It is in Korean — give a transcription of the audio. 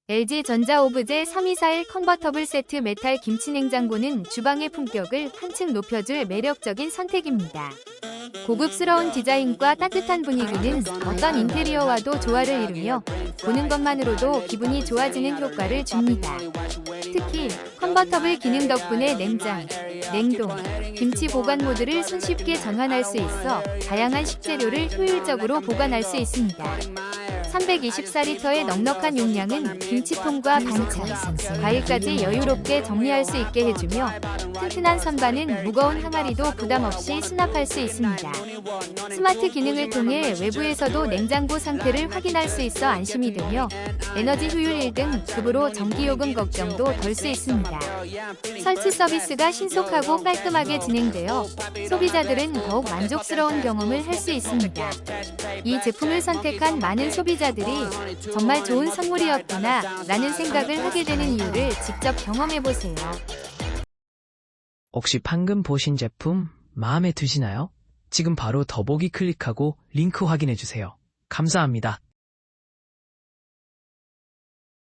LG전자 오브제 3241 컨버터블 세트 메탈 김치냉장고는 주방의 품격을 한층 높여줄 매력적인 선택입니다. 고급스러운 디자인과 따뜻한 분위기는 어떤 인테리어와도 조화를 이루며 보는 것만으로도 기분이 좋아지는 효과를 줍니다. 특히 컨버터블 기능 덕분에 냉장, 냉동, 김치 보관 모드를 손쉽게 전환할 수 있어 다양한 식재료를 효율적으로 보관할 수 있습니다. 324리터의 넉넉한 용량은 김치통과 반찬, 과일까지 여유롭게 정리할 수 있게 해주며 튼튼한 선반은 무거운 항아리도 부담 없이 수납할 수 있습니다. 스마트 기능을 통해 외부에서도 냉장고 상태를 확인할 수 있어 안심이 되며 에너지 효율 1등 급으로 전기요금 걱정도 덜 수 있습니다. 설치 서비스가 신속하고 깔끔하게 진행되어 소비자들은 더욱 만족스러운 경험을 할 수 있습니다. 이 제품을 선택한 많은 소비자들이 정말 좋은 선물이었구나 라는 생각을 하게 되는 이유를 직접 경험해보세요. 혹시 방금 보신 제품 마음에 드시나요? 지금 바로 더보기 클릭하고 링크 확인해주세요. 감사합니다.